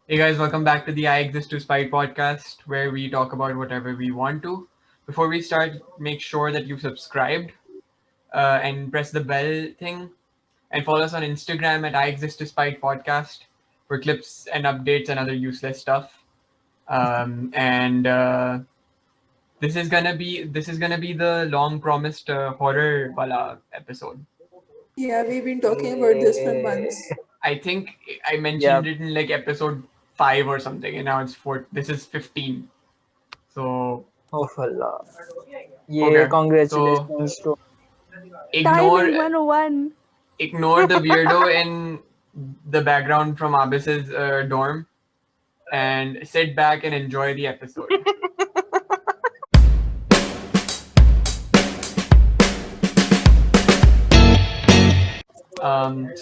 Hey guys, welcome back to the I Exist to Spite podcast, where we talk about whatever we want to. Before we start, make sure that you've subscribed and press the bell thing, and follow us on Instagram at I Exist to Spite podcast for clips and updates and other useless stuff. And this is gonna be the long promised horror wala episode. Yeah, we've been talking about this for months. I think I Yeah. mentioned it in like episode 5 or something, and now it's 4. This is 15. So Oh Allah. Yeah, okay, so congratulations to ignore Timing 101. ignore the weirdo in the background from Abis's dorm and sit back and enjoy the episode.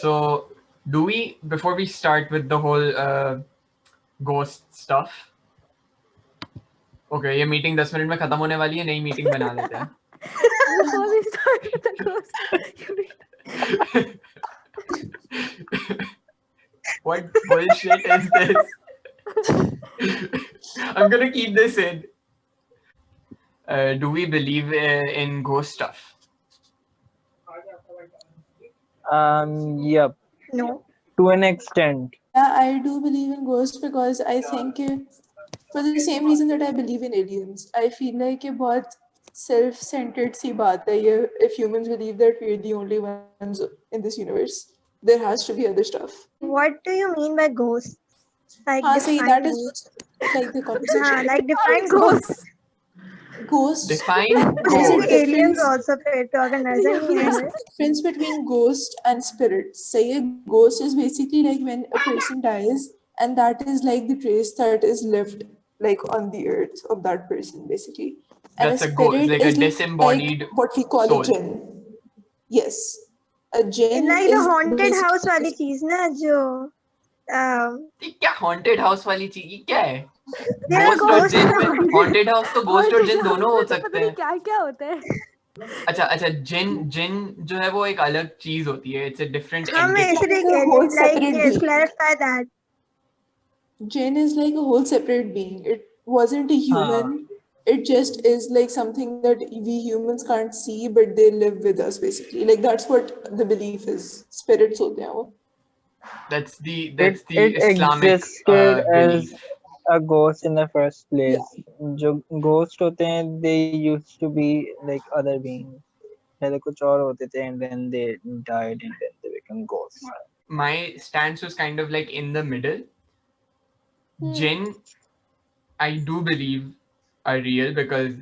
So do we before we start with the whole ghost stuff? Okay, ये meeting 10 minute में खत्म होने वाली है, नई meeting बना लेते हैं. Before we start with the ghost, What bullshit is this? I'm gonna keep this in. Do we believe in ghost stuff? yep, No. to an extent. Yeah, I do believe in ghosts because I think for the same reason that I believe in aliens. I feel like a बहुत self-centered सी बात है ये if humans believe that we're the only ones in this universe. There has to be other stuff. What do you mean by ghosts? Like See, define that is ghosts. like the conversation. Like define ghosts. Ghosts. Define There's a ghost. Aliens difference. also fit to organize There's a difference between ghost and spirit. Say a ghost is basically like when a person dies, and that is like the trace that is left like on the earth of that person, basically. And That's a ghost, spirit like a is disembodied like what we call soul. a jinn. Yes, a jinn It's like the is haunted basically- house वाली चीज ना जो ये क्या haunted house वाली चीज ये क्या है? there are Ghost और ghosts जिन around. में haunted house तो ghost और जिन दोनों हो सकते हैं. क्या क्या होता है? अच्छा जिन जो है वो एक अलग चीज होती है. It's a different हम entity. इसलिए It's a कह whole रहे like separate yes, being. clarify that. jinn is like a whole separate being. It wasn't a human. It just is like something that we humans can't see, but they live with us basically. Like that's what the belief is. Spirits hote hain wo. That's the It Islamic existed belief. as a ghost in the first place. Yeah. जो ghost होते हैं, they used to be like other beings. पहले कुछ और होते थे and then they died and then they become ghosts. My stance was kind of like in the middle. Jinn, I do believe are real because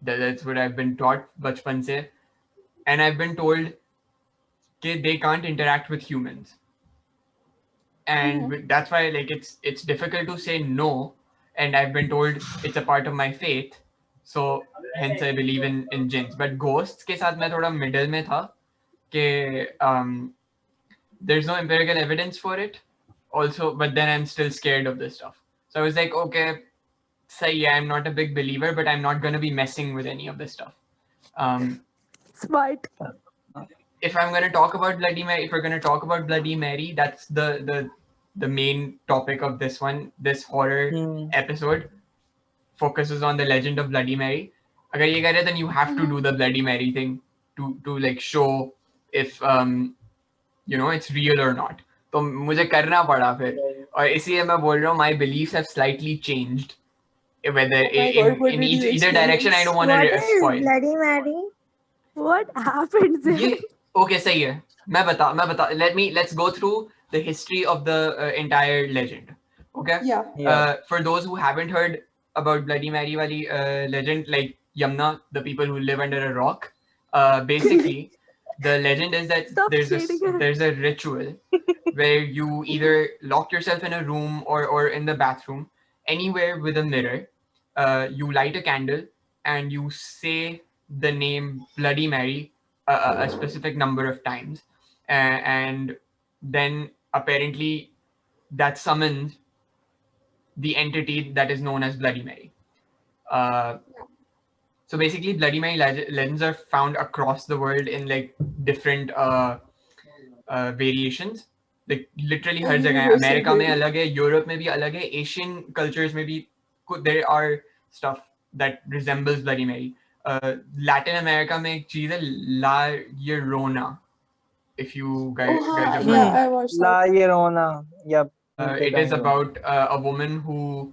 that's what I've been taught bachpan se, and I've been told that they can't interact with humans, and that's why like it's difficult to say no, and I've been told it's a part of my faith, so hence I believe in jinns. But ghosts के साथ मैं थोड़ा middle में था कि there's no empirical evidence for it also, but then I'm still scared of this stuff. So I was like, okay, say yeah, I'm not a big believer, but I'm not gonna be messing with any of this stuff. Smart. If I'm gonna talk about Bloody Mary, if we're gonna talk about Bloody Mary, that's the main topic of this one. This horror episode focuses on the legend of Bloody Mary. अगर ये करे, then you have to do the Bloody Mary thing to like show if it's real or not. तो मुझे करना पड़ा फिर, और इसलिए मैं बोल रहा हूँ my beliefs have slightly changed. Whether in either direction, I don't want What to is spoil. Bloody Mary? What happened there? ये okay सही है. मैं बता. Let's go through the history of the entire legend. Okay. Yeah. For those who haven't heard about Bloody Mary wali legend, like Yamna, the people who live under a rock, basically the legend is that Stop shading her. there's a ritual where you either lock yourself in a room or in the bathroom, anywhere with a mirror. You light a candle and you say the name Bloody Mary a specific number of times, and then apparently that summons the entity that is known as Bloody Mary. So basically, Bloody Mary legends are found across the world in like different variations. like literally her Oh, जगह है. वो America सब में है. अलग है, Europe में भी अलग है, एशियन कल्चर्स में भी there are stuff that resembles Bloody Mary. Latin America में एक चीज है La Llorona, if you Oh, guys हाँ, have yeah, heard of I it. watched La that. Llorona. Yep. It is about a woman who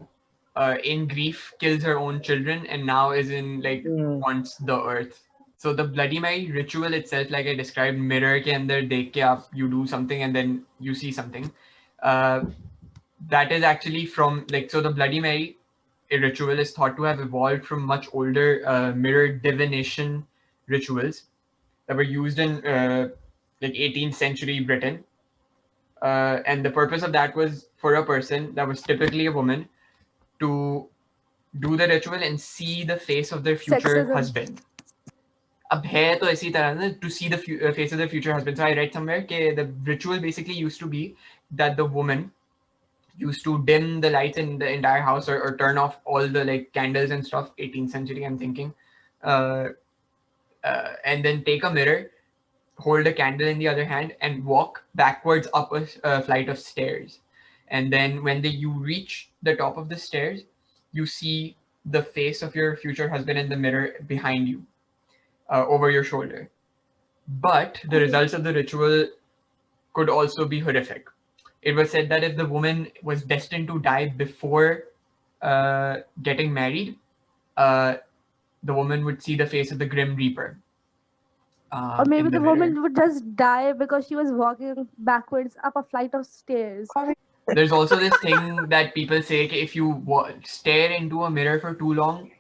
in grief kills her own children and now is in like wants the earth. So the Bloody Mary ritual itself, like I described, mirror ke andar dekh ke aap you do something and then you see something. That is actually from like, so the Bloody Mary ritual is thought to have evolved from much older mirror divination rituals that were used in like 18th century Britain. And the purpose of that was for a person that was typically a woman to do the ritual and see the face of their future Sexism. husband. अब है तो इसी तरह ना, to see the face of their future husband. So I read somewhere that the ritual basically used to be that the woman used to dim the lights in the entire house or turn off all the like candles and stuff. 18th century, I'm thinking, and then take a mirror, hold a candle in the other hand, and walk backwards up a flight of stairs. And then when you reach the top of the stairs, you see the face of your future husband in the mirror behind you, over your shoulder. But the results of the ritual could also be horrific. It was said that if the woman was destined to die before getting married, the woman would see the face of the Grim Reaper. Or maybe in the the mirror. woman would just die because she was walking backwards up a flight of stairs. There's also this thing that people say that if you stare into a mirror for too long,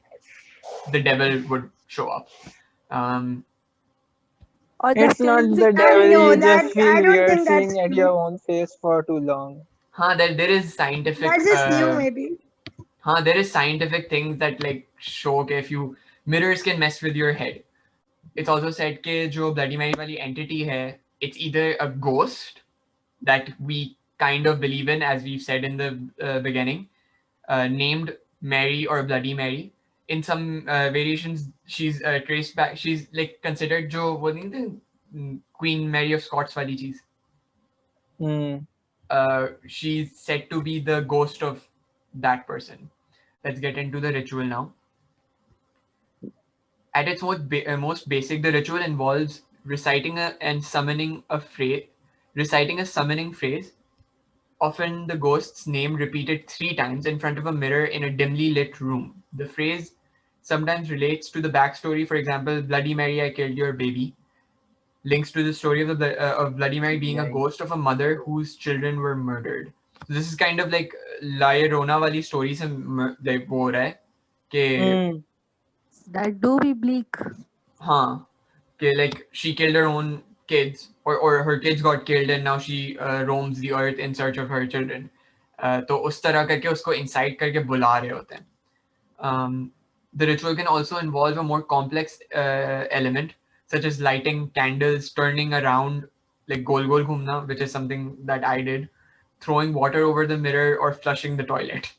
the devil would show up. Or It's the not same the thing devil. No, You that just feel I don't weird think that's seeing at true. your own face for too long. There is scientific. That's just you, maybe. There is scientific things that like show that if you mirrors can mess with your head. It's also said that जो Bloody Mary वाली entity है, it's either a ghost that we kind of believe in, as we've said in the beginning, named Mary or Bloody Mary. In some variations, she's traced back. She's like considered जो वो नहीं थे, Queen Mary of Scots वाली चीज. She's said to be the ghost of that person. Let's get into the ritual now. At its most basic, the ritual involves reciting and summoning a phrase, reciting a summoning phrase, often the ghost's name repeated 3 times in front of a mirror in a dimly lit room. The phrase sometimes relates to the backstory. For example, Bloody Mary, I killed your baby, links to the story of Bloody Mary being a ghost of a mother whose children were murdered. So this is kind of like La Llorona wali story se like wo ho raha hai कि that do be bleak. हाँ, कि like she killed her own kids, or her kids got killed and now she roams the earth in search of her children. तो उस तरह करके उसको incite करके बुला रहे होते हैं. The ritual can also involve a more complex element, such as lighting candles, turning around, like gol gol ghumna, which is something that I did, throwing water over the mirror, or flushing the toilet.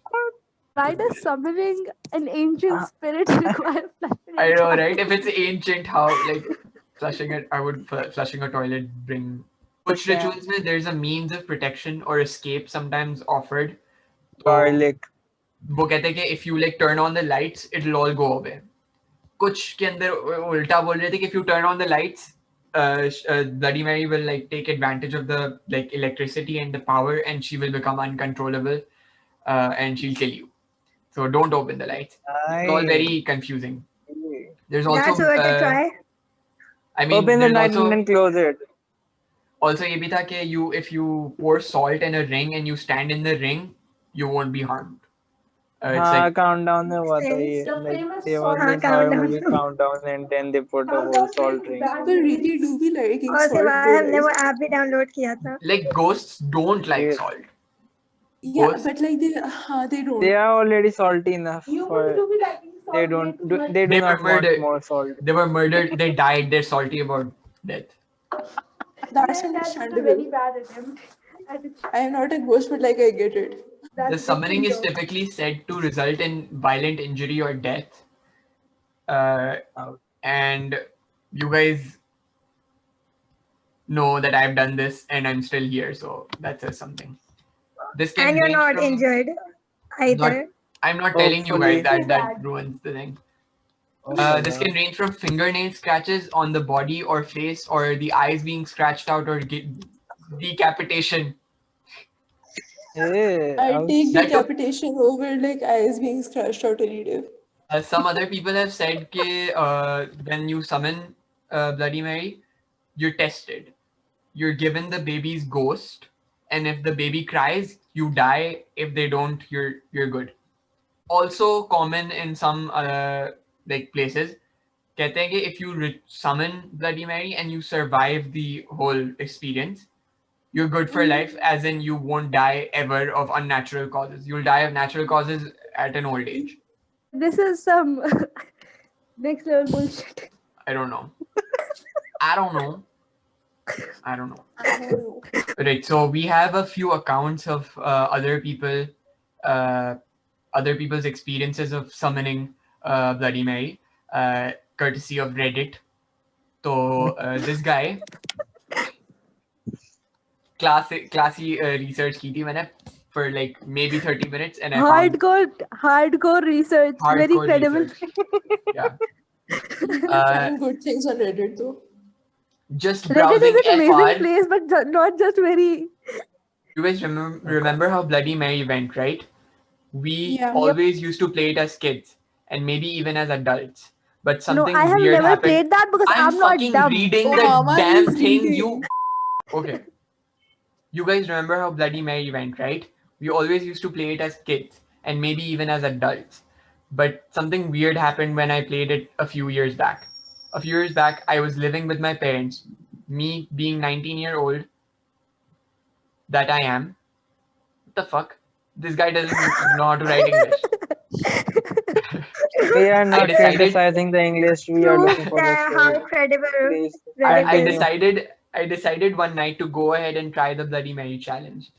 Why does summoning an ancient spirit require flushing? I know, right? If it's ancient, how like flushing it? I would flushing a toilet bring. Which rituals में there's a means of protection or escape sometimes offered. Garlic. वो कहते हैं कि if you like turn on the lights, it'll all go away. कुछ के अंदर उल्टा बोल रहे थे कि if you turn on the lights, Bloody Mary will like take advantage of the like electricity and the power, and she will become uncontrollable, and she'll kill you. So don't open the lights. It's all very confusing. There's also That's worth a try. I mean, open the there's night also and then close it. also ये भी था कि if you pour salt in a ring and you stand in the ring, you won't be harmed. It's like Countdown में हुआ था ये. Like there was this horror movie Countdown, and then they put a whole salt ring. People really do be liking और salt. उसके बाद though, हमने वो guys. App भी डाउनलोड किया था. like ghosts don't like Yes. salt. Yeah, Ghosts- but like they don't. They are already salty enough for. They do They not were want murdered. more salt. They were murdered. They died. They're salty about death. That's understandable. bad attempt. I am not a ghost, but like I get it. The summoning is typically said to result in violent injury or death. And you guys know that I've done this and I'm still here. So that says something. This can And you're range not from injured not. either. I'm not telling you guys Hopefully. that ruins the thing. Okay, This God. can range from fingernail scratches on the body or face, or the eyes being scratched out, or decapitation. I take That took. decapitation over like eyes being scratched out any day. Some other people have said that when you summon Bloody Mary, you're tested. You're given the baby's ghost, and if the baby cries, you die. If they don't, you're good. Also common in some like places. कहते हैं कि if you summon Bloody Mary and you survive the whole experience, you're good for life, as in you won't die ever of unnatural causes. You'll die of natural causes at an old age. This is some next level bullshit. I don't know. I don't know. I don't know. Right. So we have a few accounts of other people's experiences of summoning Bloody Mary, courtesy of Reddit. So this guy, classy research की थी मैंने for like maybe 30 minutes, and I found Hardcore research. Very hardcore credible. research. Yeah. Find good things on Reddit though. Just Reddit browsing is an amazing FR. place, but not just very. You guys remember how Bloody Mary went, right? We Yeah. always used to play it as kids and maybe even as adults. But No, something I have weird never happened. played that because I'm I'm not fucking dumb. reading Oh, the Mama damn is thing. reading. Okay. You guys remember how Bloody Mary went, right? We always used to play it as kids and maybe even as adults. But something weird happened when I played it a few years back. A few years back, I was living with my parents. Me being 19-year-old that I am. What the fuck? This guy doesn't know how to write English. We are not decided- criticizing the English. We are looking for the How story. credible Please Reddit I continue. decided one night to go ahead and try the Bloody Mary challenge.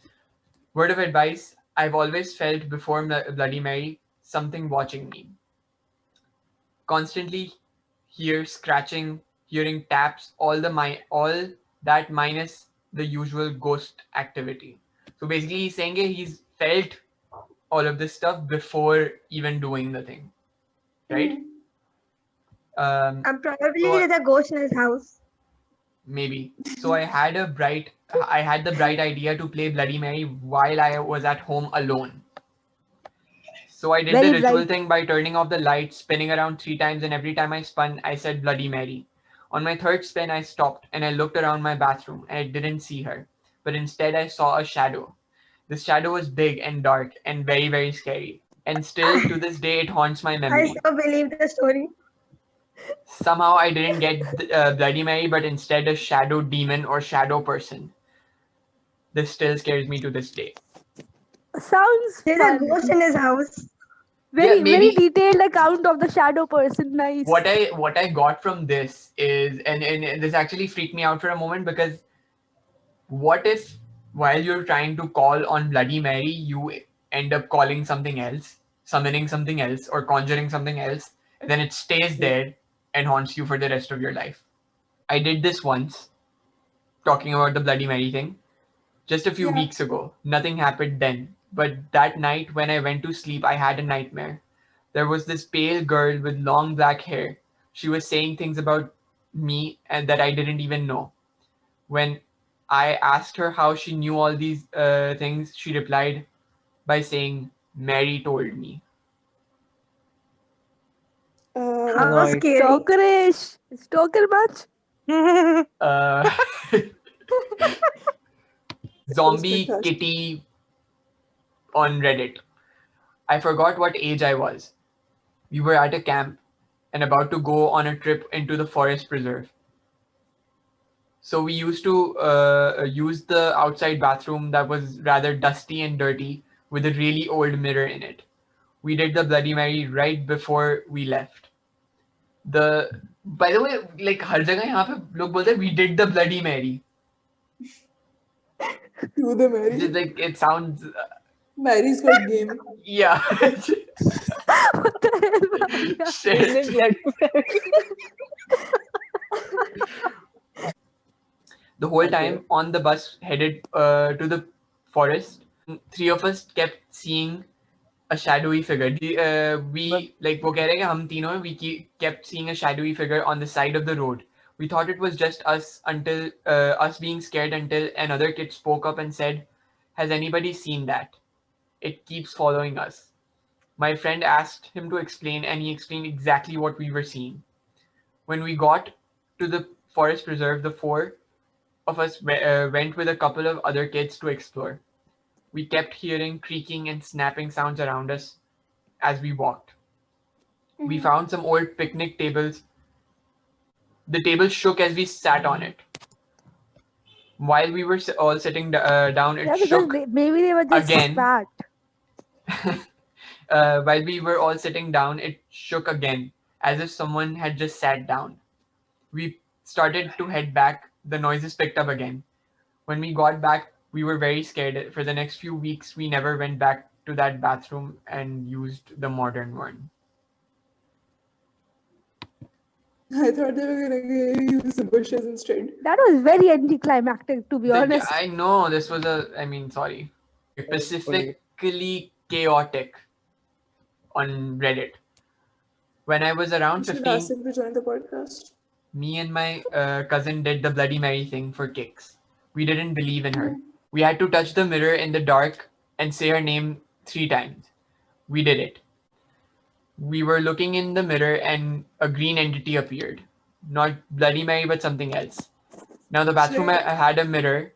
Word of advice, I've always felt before Bloody Mary something watching me. Constantly hear scratching, hearing taps, all that minus the usual ghost activity. So basically he's saying he's felt all of this stuff before even doing the thing. Right? Probably So- there's a ghost in his house. Maybe. So I had the bright idea to play Bloody Mary while I was at home alone. So I did Very the ritual bright. thing by turning off the lights, spinning around 3 times, and every time I spun, I said Bloody Mary. On my third spin, I stopped and I looked around my bathroom and I didn't see her, but instead I saw a shadow. This shadow was big and dark and very, very scary. And still to this day, it haunts my I memory. so believe the story. Somehow I didn't get Bloody Mary, but instead a shadow demon or shadow person. This still scares me to this day. Sounds There's fun. a ghost in his house. Very Yeah, maybe- detailed account of the shadow person. Nice. What I got from this is, and this actually freaked me out for a moment, because what if while you're trying to call on Bloody Mary, you end up calling something else, summoning something else, or conjuring something else, and then it stays there and haunts you for the rest of your life. I did this once, talking about the Bloody Mary thing, just a few Yeah. weeks ago. Nothing happened then, but that night when I went to sleep, I had a nightmare. There was this pale girl with long black hair. She was saying things about me and that I didn't even know. When I asked her how she knew all these things, she replied by saying, Mary told me. How Nice. scary. Stalkerish. Stalker much? Uh, Zombie Fantastic. Kitty on Reddit. I forgot what age I was. We were at a camp and about to go on a trip into the forest preserve. So we used to use the outside bathroom that was rather dusty and dirty with a really old mirror in it. We did the Bloody Mary right before we left. By the way, like हर जगह यहाँ पे लोग बोलते हैं we did the Bloody Mary. Do the Which Mary. is like, it sounds Mary's got game. yeah. What the hell? Yeah. Shit. The whole Okay. time on the bus headed to the forest, 3 of us kept seeing a shadowy figure. We like वो कह रहे हैं कि हम तीनों we kept seeing a shadowy figure on the side of the road. We thought it was just us until us being scared until another kid spoke up and said, "Has anybody seen that? It keeps following us." My friend asked him to explain, and he explained exactly what we were seeing. When we got to the forest preserve, the 4 of us went with a couple of other kids to explore. We kept hearing creaking and snapping sounds around us as we walked. We found some old picnic tables. The table shook as we sat on it. While we were all sitting down, it Yeah, because shook maybe they were just again. fat. While we were all sitting down, it shook again, as if someone had just sat down. We started to head back. The noises picked up again. When we got back, we were very scared. For the next few weeks, we never went back to that bathroom and used the modern one. I thought they were gonna use the bushes instead. That was very anticlimactic, to be honest. I know this was sorry. Specifically chaotic on Reddit. When I was around You should 15, ask him to join the podcast. me and my cousin did the Bloody Mary thing for kicks. We didn't believe in her. We had to touch the mirror in the dark and say her name 3 times. We did it. We were looking in the mirror and a green entity appeared. Not Bloody Mary, but something else. Now the bathroom had a mirrored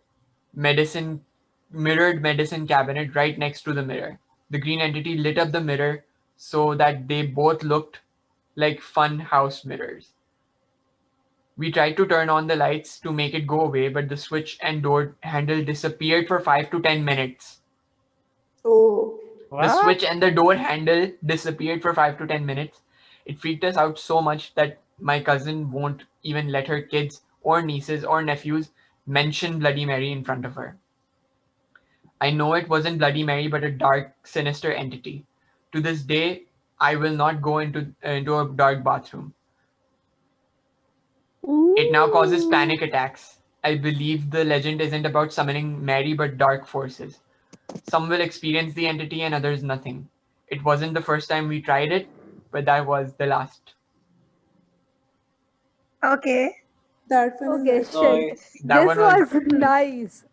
medicine cabinet right next to the mirror. The green entity lit up the mirror so that they both looked like fun house mirrors. We tried to turn on the lights to make it go away, but the switch and door handle disappeared for 5 to 10 minutes. Oh. The switch and the door handle disappeared for 5 to 10 minutes. It freaked us out so much that my cousin won't even let her kids or nieces or nephews mention Bloody Mary in front of her. I know it wasn't Bloody Mary, but a dark, sinister entity. To this day, I will not go into a dark bathroom. It now causes panic attacks. I believe the legend isn't about summoning Mary, but dark forces. Some will experience the entity and others nothing. It wasn't the first time we tried it, but that was the last. Okay. That one Okay, is shit. Nice. That This one was- was nice.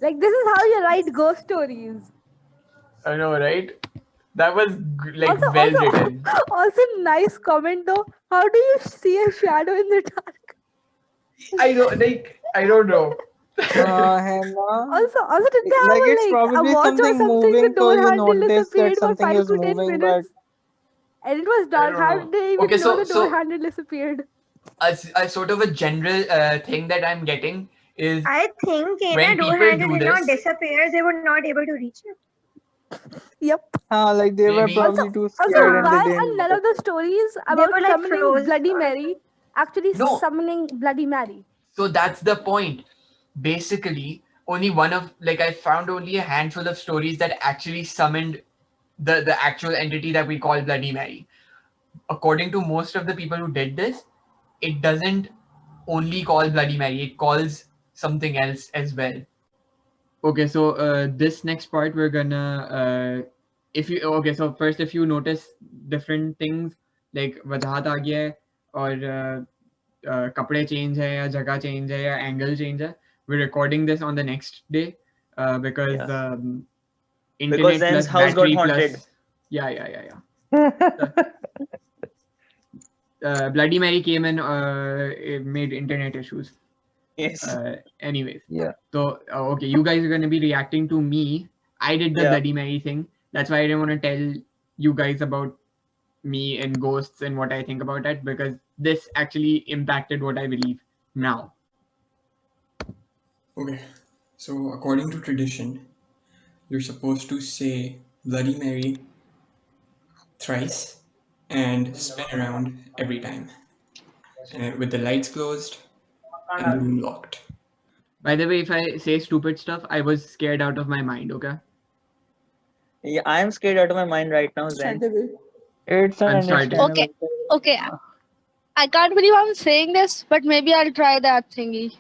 Like, this is how you write ghost stories. I know, right? That was Also, written. also nice comment though. How do you see a shadow in the dark? I don't know. Hannah. Also, did they Like have it's a probably watch or something something? moving, The door so you handle notice disappeared that for something 5 is to 10 moving, but minutes. And it was dark. don't How know. did they even Okay, know the door so- handle disappeared? A sort of a general thing that I'm getting is I think in when a door people handle do did not this, disappear. They were not able to reach it. Yep. like they were Maybe- probably too Also, scared and why they are didn't. none of the stories were, about like, summoning froze Bloody or Mary actually No. summoning Bloody Mary? so that's the point. Basically, only one of I found only a handful of stories that actually summoned the actual entity that we call Bloody Mary. According to most of the people who did this, it doesn't only call Bloody Mary, it calls something else as well. Okay, so this next part we're gonna so first if you notice different things like वजाहत आ गया है और कपड़े change है या जगह change है या angle change है, we're recording this on the next day because Yes. internet Zain's plus house got battery haunted. plus Bloody Mary came and it made internet issues. Yes. Anyways, Yeah. so okay, you guys are going to be reacting to me. I did the Yeah. Bloody Mary thing. That's why I didn't want to tell you guys about me and ghosts and what I think about that, because this actually impacted what I believe now. Okay, so according to tradition, you're supposed to say Bloody Mary thrice and spin around every time with the lights closed and the room locked. By the way, if I say stupid stuff, I was scared out of my mind, okay? Yeah, I am scared out of my mind right now, Zain. understandable. It's I'm starting. understandable. Okay. I can't believe I'm saying this, but maybe I'll try that thingy.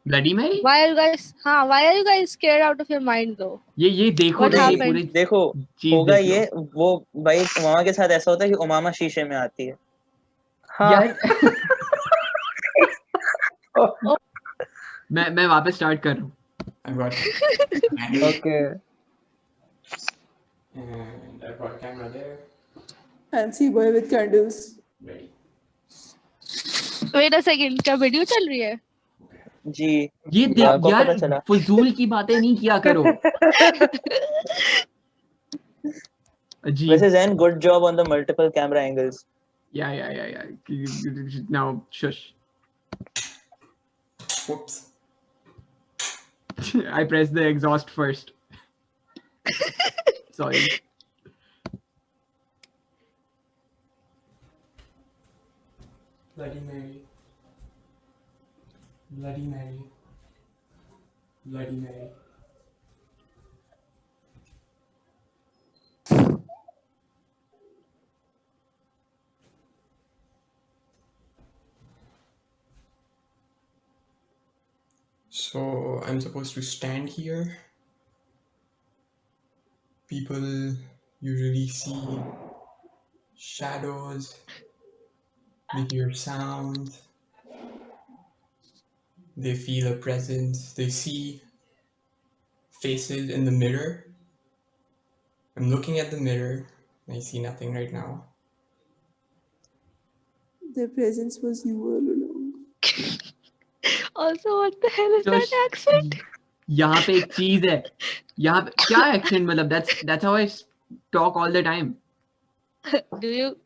Bloody Mary? Why are you guys scared out of your mind though? ये देखो What तो ये happened? पूरी देखो चीज होगा देख लो। ये वो भाई उमामा के साथ ऐसा होता है कि उमामा शीशे में आती है। हाँ यार मैं वापस स्टार्ट कर रहा हूँ। I've got candles okay and I've got camera there. Fancy boy with candles. Ready. Wait a second, क्या वीडियो चल रही है? जी ये देख आपको यार पता चला फजूल की बातें नहीं किया करो। अजीब। वैसे Zain good job on the multiple camera angles. Yeah. Now shush. Whoops. I pressed the exhaust first. Sorry. Bloody Mary. Bloody Mary. Bloody Mary. So I'm supposed to stand here. People usually see shadows, they hear sounds, they feel a presence, they see faces in the mirror. I'm looking at the mirror, I see nothing right now. Their presence was you all along. Also, what the hell is that accent? यहाँ पे एक चीज है, यहाँ पे क्या accent मतलब that's how I talk all the time. Do you?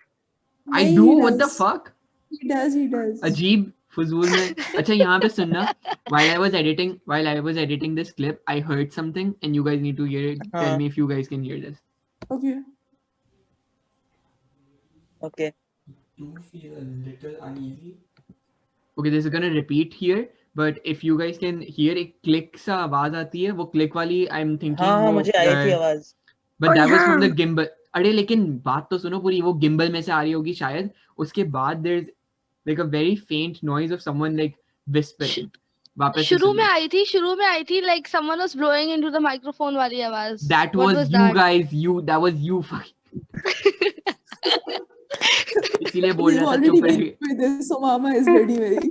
I नहीं, do, he what the does. fuck? He does. अजीब फजूल में। अच्छा यहाँ पे सुनना, while I was editing this clip, I heard something and you guys need to hear it. Tell me if you guys can hear this. Okay. Okay. Do feel a little uneasy. Okay, this is gonna repeat here, but if you guys can hear एक click सा आवाज आती है, वो click वाली I'm thinking हाँ वो मुझे आई थी आवाज। but that was from the हाँ। gimbal. अरे लेकिन बात तो सुनो पूरी, वो gimbal में से आ रही होगी शायद। उसके बाद there's like a very faint noise of someone like whispering. वापस से शुरू में सुनो। आई थी like someone was blowing into the microphone वाली आवाज. That What was you that? guys. That was you. इसीलिए बोल We've रहा था already चुप been रहिए। with this, so Mama is Bloody Mary.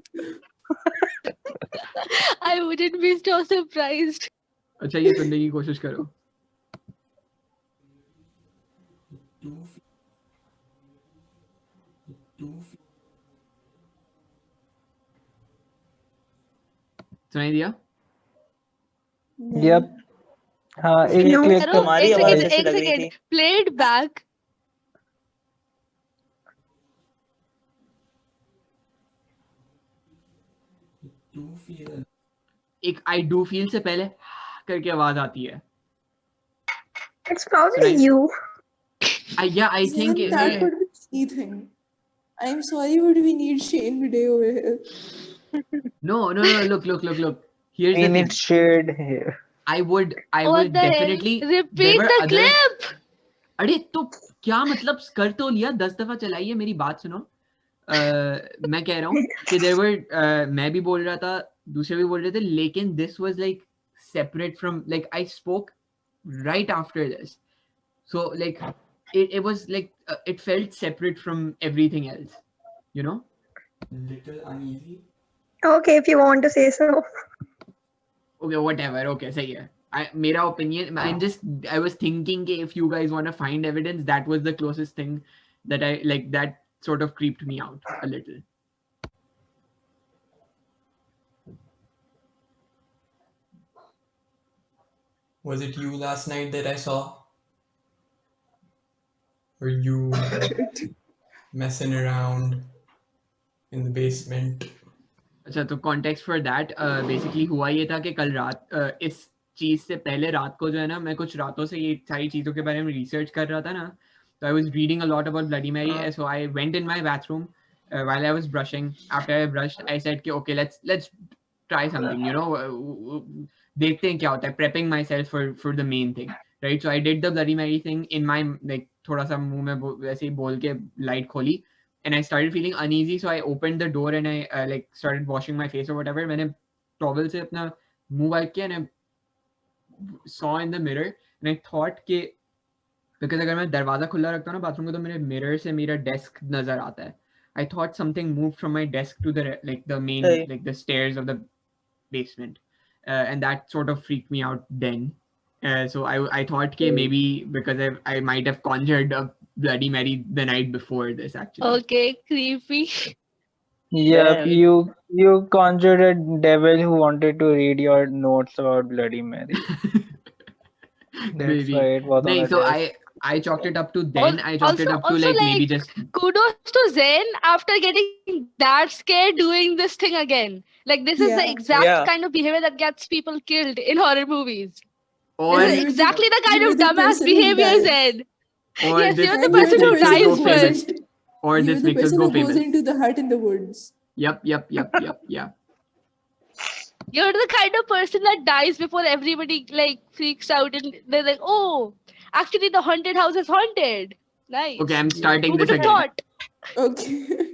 I wouldn't be so surprised. अच्छा ये सुनने की कोशिश करो। सुनाई दिया? Yep. हाँ एक No. क्लिक Aru, तुम्हारी आवाज जैसी एक लग रही second. थी। Play it back. एक I do feel से पहले करके आवाज आती है। It's probably Right. you. I think Zain, that would be anything. I'm sorry, but we need Shane Midday over here. No. Look. Here's We the thing. need shade here. I would What the definitely. hell? Repeat the clip. अरे तो क्या मतलब कर तो लिया, 10 दफा चलाइए, मेरी बात सुनो। मैं कह रहा हूँ कि मैं भी बोल रहा था, दूसरे भी बोल रहे थे, लेकिन this was like separate from, like I spoke right after this, so like it was like it felt separate from everything else, you know. Little uneasy. Okay, if you want to say so. Okay, whatever. Okay, सही है। मेरा opinion, I was thinking कि if you guys want to find evidence, that was the closest thing that I like, that sort of creeped me out a little. Was it you last night that I saw? Or you messing around in the basement? अच्छा तो context for that basically हुआ ये था कि कल रात इस चीज से पहले रात को जो है ना, मैं कुछ रातों से ये सारी चीजों के बारे में रिसर्च कर रहा था ना, तो I was reading a lot about Bloody Mary, so I went in my bathroom while I was brushing. After I brushed, I said कि okay, let's try something, you know, देखते हैं क्या होता है, prepping myself for the main thing, right? So I did the Bloody Mary thing in my like थोड़ा सा मुंह में वैसे ही बोल के लाइट खोली, and I started feeling uneasy, so I opened the door and I like started washing my face or whatever. मैंने towel से अपना मुंह wipe किया and I saw in the mirror and I thought कि because अगर मैं दरवाजा खुला रखता हूँ ना बाथरूम का तो मेरे मिरर से मेरा डेस्क नजर आता है. I thought something moved from my desk to the main like the stairs of the basement, and that sort of freaked me out then. So I thought कि maybe because I might have conjured a Bloody Mary the night before this actually. Okay, creepy. Yep, Damn. you conjured a devil who wanted to read your notes about Bloody Mary. That's Maybe. why it was on No, the so desk. I chalked it up to then. I chalked it up to Also, like maybe just kudos to Zain after getting that scared doing this thing again. Like this is the Yeah. exact Yeah. kind of behavior that gets people killed in horror movies. or This is You were the- exactly the kind you of were the dumbass person who behavior, died. Zain. or Yes, this you're the And you were person the who person dies who goes first. in- or you this were the makes us person go who goes famous. into the hut in the woods. Yep. Yeah. You're the kind of person that dies before everybody like freaks out and they're like, oh, actually the haunted house is haunted. Nice. Okay, I'm starting Who this would have again. thought? Okay.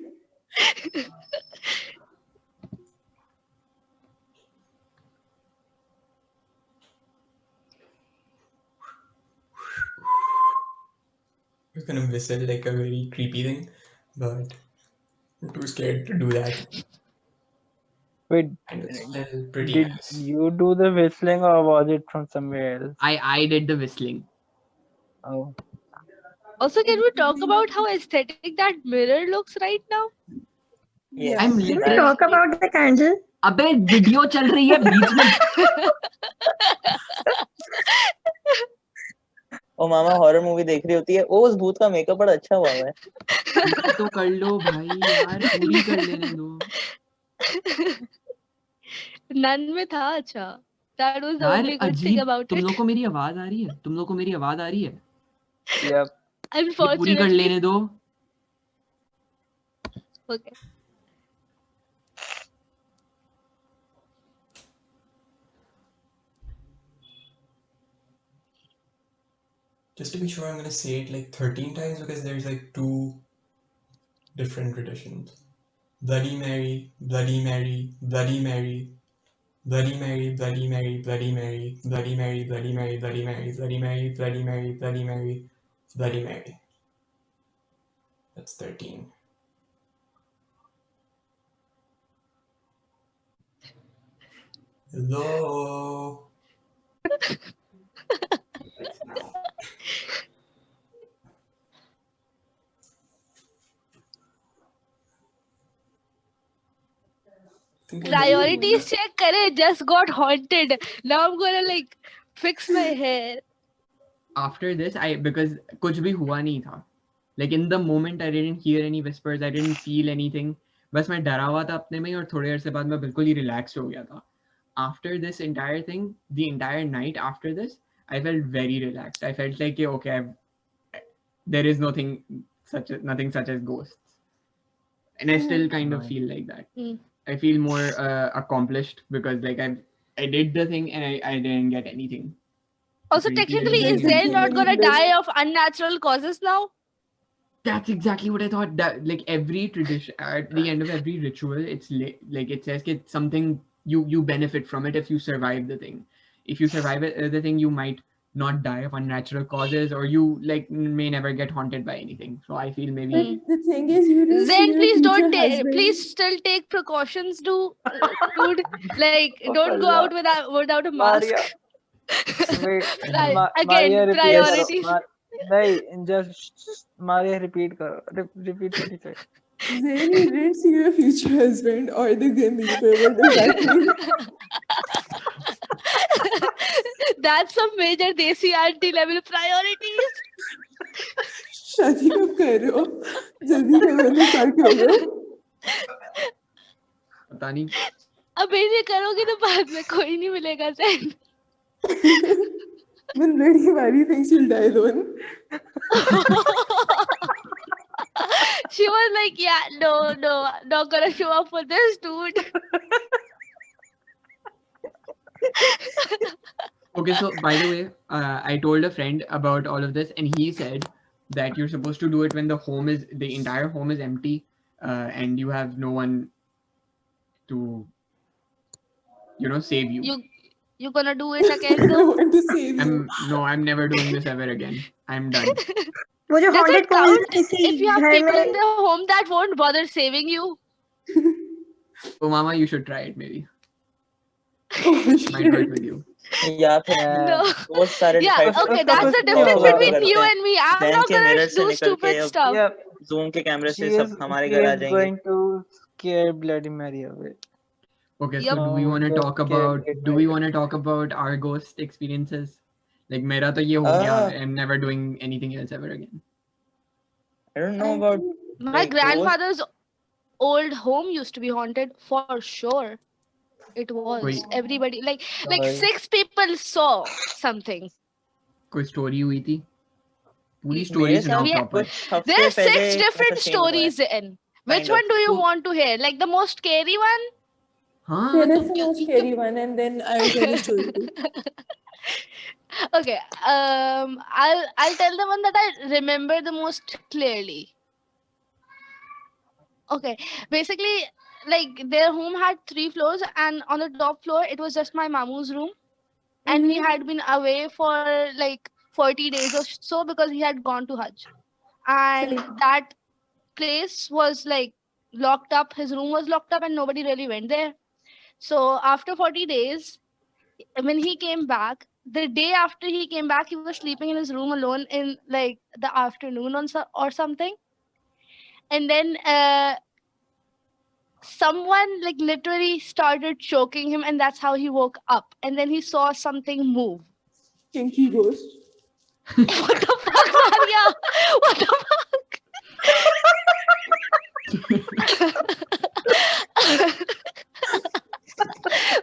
I was gonna whistle like a very creepy thing, but I'm too scared to do that. Wait, And it's still pretty did nice. you do the whistling or was it from somewhere else? I did the whistling. Oh, Also, can we talk about how aesthetic that mirror looks right now? Yes. I'm Can we literally. talk about the candle? अबे video चल रही है बीच में. ओ मामा horror movie देख रही होती है ओ उस भूत का मेकअप बड़ा अच्छा हुआ है पूरी तो कर लो भाई यार पूरी कर लेने दो. नन में था अच्छा. That was the यार only good thing अजीब. about तुम it. लोग को मेरी आवाज आ रही है? तुम लोग को मेरी आवाज आ रही है? yep. ये पूरी कर Unfortunately. लेने दो. Okay. Just to be sure, I'm gonna say it like 13 times because there's like two different traditions. Bloody Mary, Bloody Mary, Bloody Mary, Bloody Mary, Bloody Mary, Bloody Mary, Bloody Mary, Bloody Mary, Bloody Mary, Bloody Mary, Bloody Mary, Bloody Mary, Bloody Mary. That's 13. Hello. Priorities check करे. Just got haunted. Now I'm gonna like fix my hair. After this, because कुछ भी हुआ नहीं था. Like in the moment, I didn't hear any whispers. I didn't feel anything. बस मैं डरा हुआ था अपने में ही और थोड़ी देर से बाद मैं बिल्कुल ही relaxed हो गया था. After this entire thing, the entire night after this, I felt very relaxed. I felt like okay, there is nothing nothing such as ghosts, and I still kind of feel like that. I feel more accomplished because like I did the thing and I didn't get anything. Also, Creepy technically, and is creepy. Zain not gonna die of unnatural causes now? That's exactly what I thought. That like every tradition, at the end of every ritual, it's like it says it's something you benefit from it if you survive the thing. If you survive the thing, you might not die of unnatural causes, or you like may never get haunted by anything. So I feel maybe. But the thing is, you didn't see Zain, your please don't future take. husband. Please still take precautions, dude. Like, don't go out without a mask. Maria. Wait, Again, Maria, repeat priorities. करो. नहीं, just Maria, repeat करो. Repeat what he said. Zain, you didn't see your future husband or the Grim Reaper. What does that mean? That's some major desi auntie level priorities. शादी कब कर रहे हो? जल्दी करो ना start करो. पता नहीं. अब ये करोगे तो बाद में कोई नहीं मिलेगा Zain. When Bloody Mary thinks you'll die alone. She was like, yeah, no, not gonna show up for this, dude. Okay, so by the way, I told a friend about all of this, and he said that you're supposed to do it when the entire home is empty, and you have no one to save you. You gonna do it again I though? want to save you. I'm never doing this ever again. I'm done. वो जो Does haunted it movies count किसी if you have घर people में in the home that won't bother saving you? Oh, Mama, you should try it maybe. Oh Might work shit. with you. या फिर No. वो सारे Yeah, decide okay, उसका that's कुछ the नहीं difference होगा between बस you and me. I'm Jain not के gonna मिरर से do निकल के stupid अब stuff. yeah जूम के कैमरे से she सब is हमारे she घर आ is जाएंगे going to scare Bloody Mary away. Okay, Yep. so do we want to Just talk scare about Bloody Mary. our ghost experiences? Like मेरा तो ये हो गया. I'm never doing anything else ever again. I don't know about My like grandfather's old home used to be haunted for sure. It was. Wait. Everybody like Sorry. 6 people saw something. कोई story हुई थी? पूरी मेरे story साथ सुनाओ proper. कुछ हफ्ते There are पहले 6 ऐसा different scene हुआ है stories in. Which Kind of. one do you So- want to hear? Like the most scary one? हाँ Tell तो us the most scary one, and then I'll tell the story too. Okay. I'll tell the one that I remember the most clearly. Okay. Basically, like their home had 3 floors, and on the top floor it was just my mamu's room, and he had been away for like 40 days or so because he had gone to Hajj, and Same. that place was like locked up. His room was locked up, and nobody really went there. So after 40 days, when he came back, the day after he came back, he was sleeping in his room alone in like the afternoon or something. And then someone like literally started choking him, and that's how he woke up. And then he saw something move. Kinky ghost. What the fuck, Maria? What the fuck?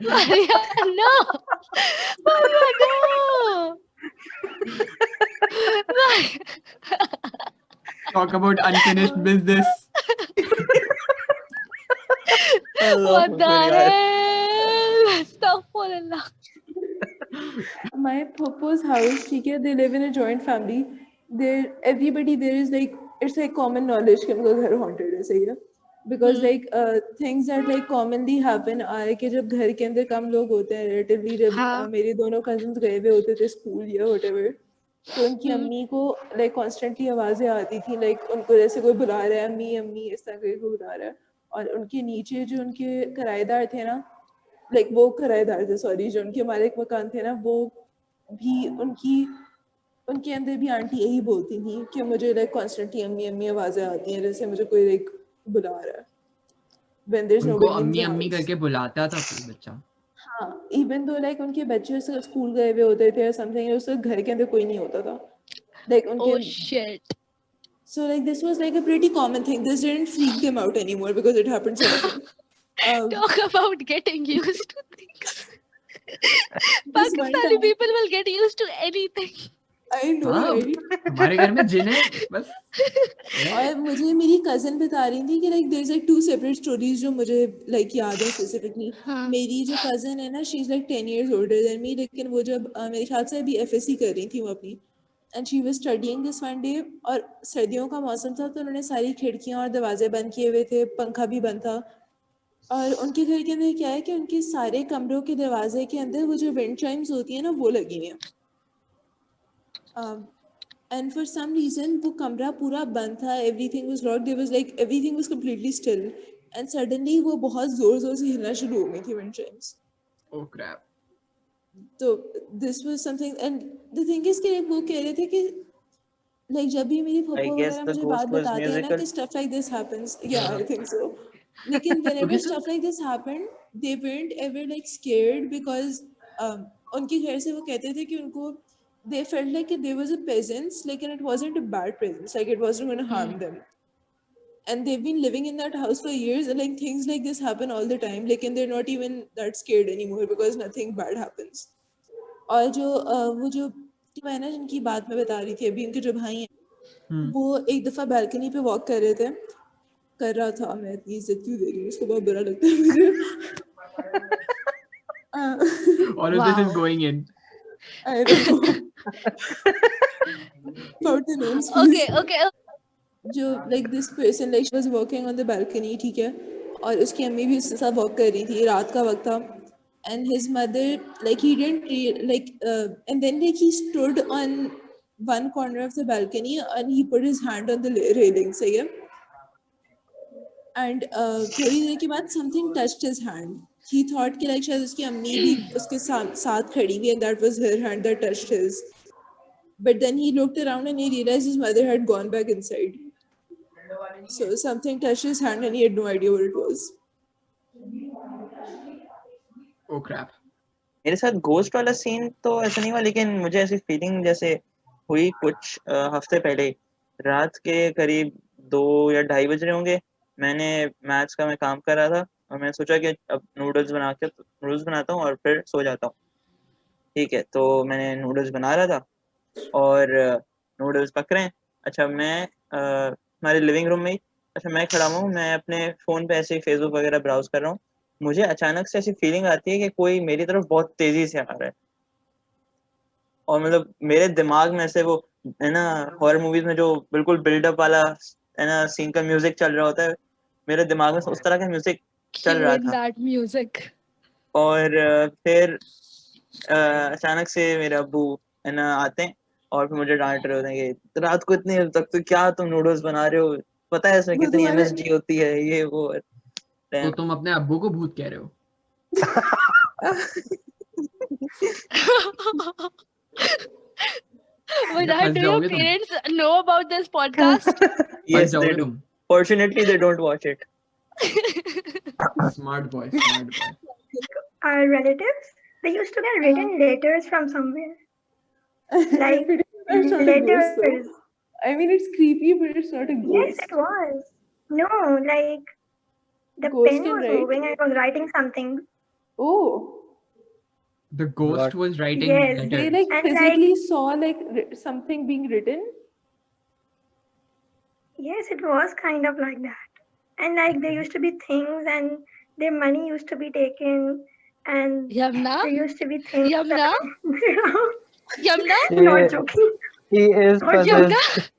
Maria, no! Maria, no! Talk about unfinished business. What the hell? Astaghfirullah. My papa's house, ठीक है, they live in a joint family. Everybody there is like, it's like common knowledge कि उनका घर haunted है, सही है? Because like things that like commonly happen are कि जब घर के अंदर कम लोग होते हैं relatively, जब हाँ. मेरे दोनों cousins गए हुए होते थे school या whatever, तो उनकी अम्मी को like constantly आवाजें आती थी, like उनको जैसे कोई बुला रहा है, अम्मी अम्मी इस तरह कोई बुला रहा है, और उनके नीचे जो उनके किराएदार थे ना, लाइक वो किराएदार थे, सॉरी, जो उनके मालिक मकान थे ना, वो भी उनके अंदर भी आंटी यही बोलती थी कि मुझे लाइक कॉन्स्टेंटली अम्मी अम्मी आवाजें आती हैं, जैसे मुझे कोई लाइक बुला रहा है. When there's उनको nobody in अम्मी the अम्मी house. करके बुलाता था कोई बच्चा. हाँ, even though like उनके बच्चे स्कूल गए हुए होते थे or something, उसके घर के अंदर कोई नहीं होता था. Like उनके. Oh shit. So like this was like a pretty common thing. This didn't freak them out anymore because it happened so often. Talk about getting used to things. This one Pakistani time- people will get used to anything. I know, हाँ, right? हमारे घर में जिन है बस. और मुझे मेरी cousin बता रही थी कि like there's like 2 separate stories जो मुझे like याद है specifically. हाँ. मेरी जो कजन है ना, she's like 10 years older than me, लेकिन वो जब मेरे ख्याल से अभी FSC कर रही थी वो अपनी, and she was studying this one day, और सर्दियों का मौसम था तो उन्होंने सारी खिड़कियां और दरवाजे बंद किए हुए थे, पंखा भी बंद था, और उनके घर के अंदर क्या है कि उनके सारे कमरों के दरवाजे के अंदर वो जो विंड चाइम्स होती है ना, वो लगी हुई हैं. And for some reason वो कमरा पूरा बंद था, everything was locked, there was like everything was completely still, and suddenly वो बहुत जोर जोर से हिलना शुरू हो गई थी wind chimes. Oh crap. तो this was something, and the thing is कि वो कह रहे थे कि like जब भी मेरी I फूफा guess वगैरह the मुझे ghost बात was बताते हैं ना musical. कि stuff like this happens, yeah, I think so. लेकिन whenever stuff like this happened, they weren't ever like scared because उनके घर से वो कहते थे कि उनको they felt like there was a presence, like, and it wasn't a bad presence, like it wasn't going to harm them, and they've been living in that house for years, and like things like this happen all the time, like, and they're not even that scared anymore because nothing bad happens. और जो वो जो मैं ना जिनकी बात मैं बता रही थी अभी, उनके जो भाई हैं, वो एक दफा बालकनी पे वॉक कर रहे थे, कर रहा था, मैं इतनी इज्जत क्यों दे रही हूँ उसको, बहुत बुरा लगता है मुझे. All of this is going in. I know. About the names, please. Okay. जो like this person, like she was walking on the balcony, ठीक है, और उसकी अम्मी भी उसके साथ वॉक कर रही थी, रात का वक्त था, and his mother, like he didn't and then like he stood on one corner of the balcony and he put his hand on the railing, so yeah. And थोड़ी देर के बाद something touched his hand. He thought कि like शायद उसकी अम्मी भी उसके साथ खड़ी हुई, and that was her hand that touched his. But then he looked around and he realized his mother had gone back inside. So something touched his hand and he had no idea what it was. Oh crap. मेरे साथ ghost वाला scene तो ऐसा नहीं हुआ, लेकिन मुझे ऐसी फीलिंग जैसे हुई कुछ हफ्ते पहले, रात के करीब 2 या 2:30 बज रहे होंगे। मैंने मैथ्स का मैं काम कर रहा था और मैंने सोचा कि अब नूडल्स बनाता हूँ और फिर सो जाता हूँ। ठीक है, तो मैंने नूडल्स बना रहा था और नूडल्स पक रहे हैं। अच्छा, मैं हमारे लिविंग रूम में ही, अच्छा मैं खड़ा हूँ, मैं अपने फ़ोन पे ऐसे ही फेसबुक वगैरह ब्राउज कर रहा हूँ। मुझे अचानक से ऐसी फीलिंग आती है कि कोई मेरी तरफ बहुत तेजी से आ रहा है, और मतलब मेरे दिमाग में ऐसे वो है ना हॉरर मूवीज में जो बिल्कुल बिल्डअप वाला है ना सीन का म्यूजिक चल रहा होता है, मेरे दिमाग में उस तरह का म्यूजिक चल रहा था। that music. और फिर अचानक से मेरे अब्बू है ना आते हैं और फिर मुझे डांट रहे होते हैं कि रात को इतने तक तो क्या तुम नूडल्स बना रहे हो, पता है इसमें वो कितनी तुम्हारे- एमएसजी होती है, ये वो। तो तुम अपने अब्बू को भूत कह रहे हो? Vidhan, do your जाओगे तुम? parents know about this podcast? Yes, जाओगे they do. तुम? Fortunately, they don't watch it. Smart boy, smart boy. Our relatives, they used to get written letters from somewhere. Like That's not a ghost, though. letters. I mean, it's creepy, but it's not a Yes, ghost. it was. No, like the Ghost pen can was write? moving and it was writing something. Oh, The ghost What? was writing Yes, letters. they like And, physically saw like something being written. Yes, it was kind of like that. And like there used to be things and their money used to be taken and Yamna? there used to be things. Yamna? Yamna? Not joking. He is Not possessed.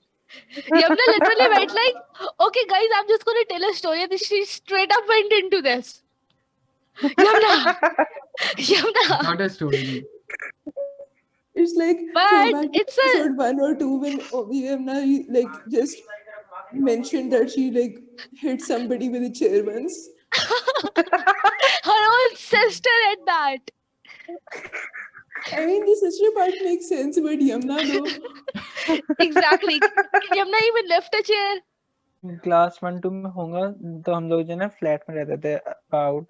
Yamna literally went like, okay guys, I'm just gonna tell a story, and she straight up went into this. Yamna! Yamna! Not a story. It's like But throwback to it's a episode 1 or 2 when Omama like just mentioned that she like hit somebody with a chair once. her own sister at that. I mean, the sister part makes sense, but Yamna though. Exactly. Can Yamna even lift a chair? Class 1-2 में होगा तो हम लोग जो ना flat में रहते थे अबाउट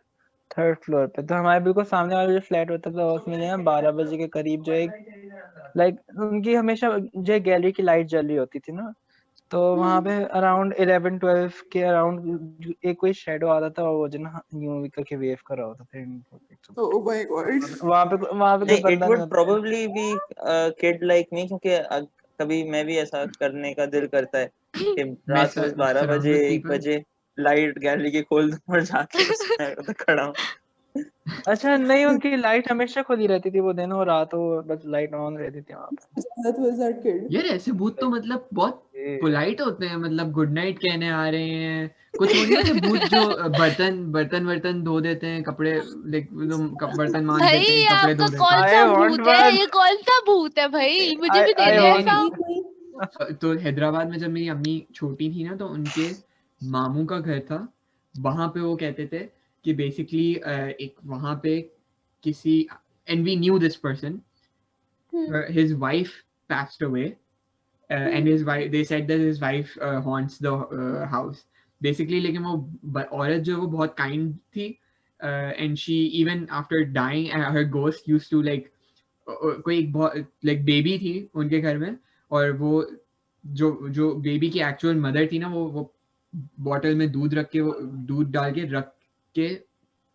3rd फ्लोर पे, तो हमारे बिल्कुल सामने वाला जो फ्लैट होता था उसमें जो है 12 बजे के करीब जो एक लाइक उनकी हमेशा जो गैलरी की लाइट जल रही होती थी ना, तो वहां पे अराउंड 11-12 के अराउंड एक कोई शेडो आता था और वो जो ना यूं करके वेव कर रहा होता था इनको। Oh my god. वहां पे कोई नहीं, it बंदा would नहीं होता। probably be a kid like me, क्योंकि कभी मैं भी ऐसा करने का दिल करता है कि रात को 12 surround बजे with 1 people. बजे लाइट गैलरी की खोल दूं और जाके उसमें खड़ा हूँ। अच्छा नहीं, उनकी लाइट हमेशा खुली रहती थी, वो दिन हो रात हो बस लाइट ऑन रहती थी वहां पे। That was that kid. यार ऐसे भूत तो मतलब बहुत पोलाइट होते हैं, मतलब गुड नाइट कहने आ रहे हैं। कुछ वो नहीं होते भूत जो बर्तन धो देते हैं, कपड़े लाइक बर्तन मांज भाई देते हैं, ये कपड़े आपका धो देते कौन I सा want भूत है? one. ये कौन सा भूत है भाई? मुझे भी दे I दे want- ऐसा। हैं। तो हैदराबाद में जब मेरी अम्मी छोटी थी ना, तो उनके मामू का घर था, वहां पे वो कहते थे कि बेसिकली एक वहां पे किसी, and we knew this person, his wife passed away, and his wife, they said that his wife haunts the house basically, लेकिन वो औरत जो वो बहुत kind थी, and she even after dying her ghost used to like कोई एक बहुत like baby थी उनके घर में, और वो जो बेबी की एक्चुअल मदर थी ना, वो बॉटल में दूध रख के, वो दूध डाल के रख के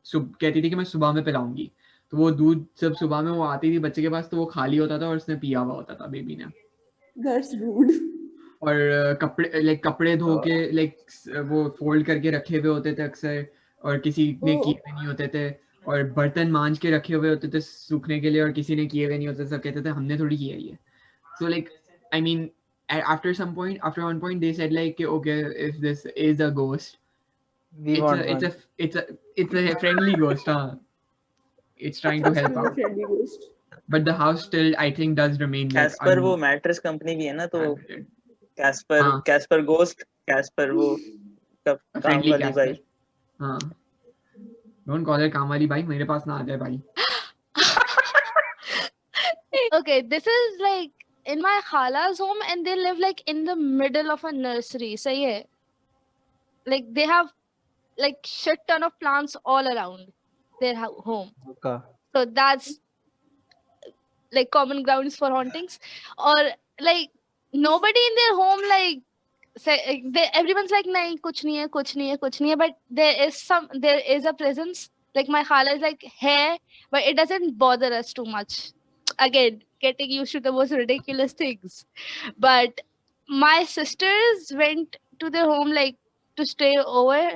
कहती थी कि मैं सुबह में पिलाऊंगी, तो वो दूध सब सुबह में वो आती थी बच्चे के पास, तो वो खाली होता था और उसने पिया हुआ होता था बेबी ने। That's rude. और कपड़े धो के वो फोल्ड करके रखे हुए होते थे अक्सर, और किसी ने किए हुए नहीं होते थे, और बर्तन मांज के रखे हुए होते थे सूखने के लिए, और किसी ने किए हुए नहीं होते, सब कहते थे हमने थोड़ी किया ये। So like I mean after one point they said like okay, if this is a ghost, We want one. it's a friendly ghost, huh? it's trying to help out. Friendly ghost. But the house still, I think, does remain like Caspar वो mattress company भी है ना, तो uninhabited. Caspar ghost, Caspar वो काम Friendly वाली Casper. भाई. हाँ. Don't call her काम वाली भाई. मेरे पास ना आ जाए भाई. Okay, this is like in my khala's home, and they live like in the middle of a nursery. So yeah, like they have like shit ton of plants all around their home. Okay. So that's like common grounds for hauntings. Or like nobody in their home like say everyone's like nahi kuch nahi hai, kuch nahi hai, kuch nahi hai, but there is a presence. Like my khala is like hey, but it doesn't bother us too much. Again, getting used to the most ridiculous things. But my sisters went to their home like to stay over,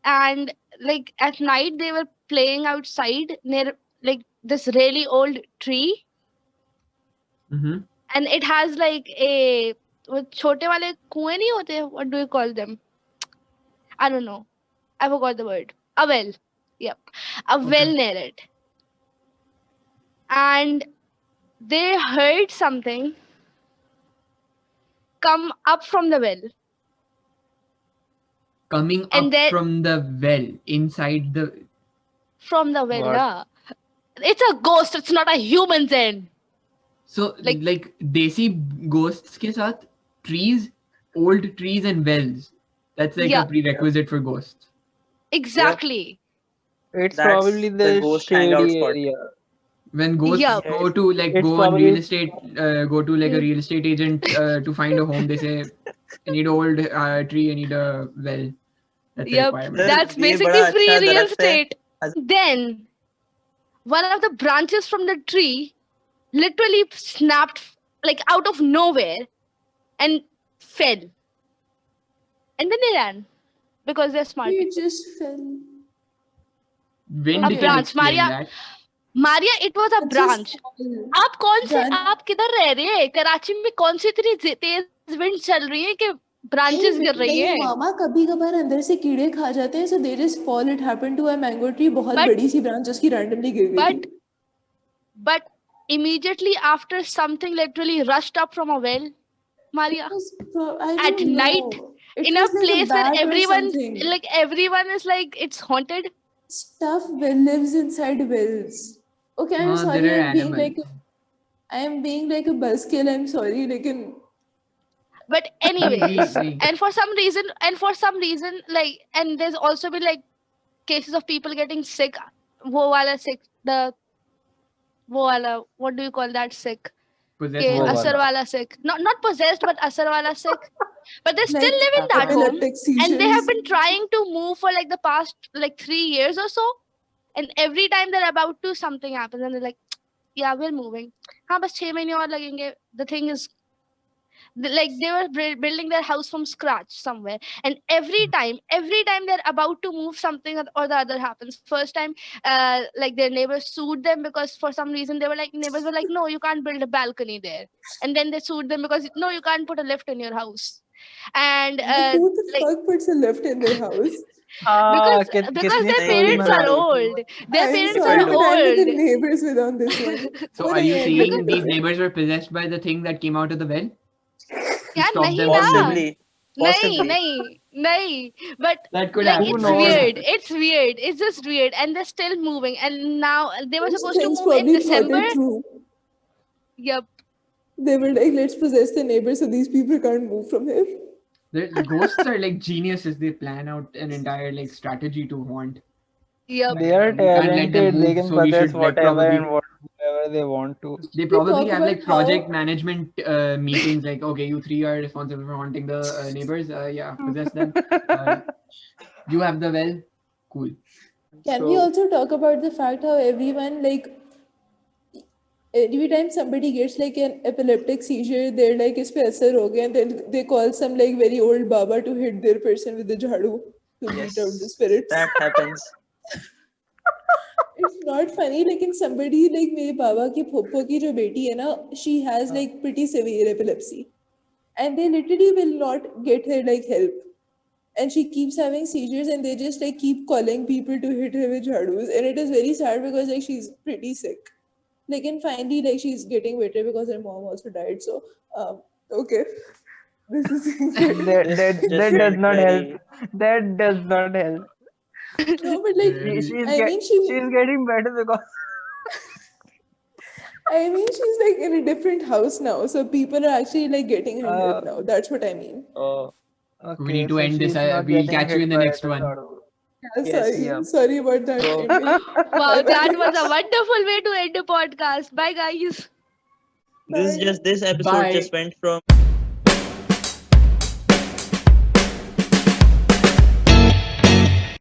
and like at night they were playing outside near like this really old tree, Mm-hmm. and it has like a वो छोटे वाले कुएं नहीं होते, what do you call them? I don't know, I forgot the word. A well. Yep, a well near it. And they heard something come up from the well. Coming And up from the well, inside the... From the well, What? yeah. It's a ghost, it's not a human then. So like desi ghosts ke saath, trees, old trees and wells. That's like Yeah. a prerequisite for ghosts. Exactly. It's That's probably the the ghost hangout shady spot. area. When ghosts Yeah. go to like It's go on probably- real estate, go to like a real estate agent to find a home, they say, I need an old tree, I need a well. That's a Yep, requirement. that's ये basically बड़ा free अच्छा real दरख्त है. estate. Then one of the branches from the tree literally snapped like out of nowhere and fell. And then they ran because they're smart. It just fell. Wind A can branch, explain Maria. that. Maria, it was a It just branch. fell. आप कौन से Branch- आप किधर रह रहे हैं? कराची में कौन सी इतनी तेज विंड चल रही है कि ब्रांचेस गिर रही है? मामा कभी कभार अंदर से कीड़े खा जाते हैं, so they just fall. It happened to a mango tree. बहुत But- बड़ी सी branch उसकी randomly गिर गई थी. But immediately after something literally rushed up from a well, Maria, I at don't know. night, It in a was like place where bat or everyone something. is like it's haunted. Stuff lives inside wells. Okay, I'm sorry. There are I'm being animals. like I am being like a buzzkill. I'm sorry. Like But anyways, Agree. and for some reason, like, and there's also been like cases of people getting sick. वो वाला sick, वो वाला, what do you call that sick? Possessed के वो वाला. असर वाला sick. Not possessed, but असर वाला sick. But they still live in that home. epileptic seizures. And they have been trying to move for like the past like 3 years or so, and every time they're about to, something happens and they're like, yeah, we're moving. हाँ बस 6 महीने और लगेंगे. The thing is, like they were building their house from scratch somewhere, and every time they're about to move, something or the other happens. First time like their neighbors sued them because for some reason neighbors were like, no, you can't build a balcony there, and then they sued them because no, you can't put a lift in your house. And Who the like, fuck puts a lift in their house? because किसने their story parents बना are the? old. Their I'm parents sorry, are but I'm with the old. neighbors with on this one. So are you saying these neighbors were possessed by the thing that came out of the well? यार stop नहीं them ना. Possibly. नहीं, but That could like happen. it's knows? weird, it's just weird, and they're still moving, and now they were Those supposed to things move in probably thought December. it through. Yep. They were like, let's possess the neighbors so these people can't move from here. The ghosts are like geniuses. They plan out an entire like strategy to haunt. Yep. They are We can't let them talented. They move, can so we possess should like whatever probably and whatever they want to. they probably talk have like about how- project management meetings. Like, okay, you three are responsible for haunting the neighbors. Yeah, possess them. You have the well. Cool. Can we also talk about the fact how everyone, like, every time somebody gets like an epileptic seizure, they're like, is pe asar ho gaya, and then they call some like very old baba to hit their person with the jhadu to beat out the spirits. That happens. It's not funny. Like in somebody like मेरे बाबा की फूफो की जो बेटी है ना, she has like pretty severe epilepsy, and they literally will not get her like help. and she keeps having seizures, and they just like keep calling people to hit her with jhadus, and it is very sad because like she's pretty sick. Like, and finally, like she's getting better because her mom also died. So, okay, this is That This just does went not help. very. That does not help. no, but like I mean, She's getting better because she's like in a different house now, so people are actually like getting her help now. That's what I mean. Oh, We need okay, to so end this. she's not We'll getting catch you hit in the by next the one. jhadu. Yeah, yes. Yep. sorry about that. So- ending. Wow, Bye-bye. that was a wonderful way to end the podcast. Bye, guys. This Bye. episode Bye. just went from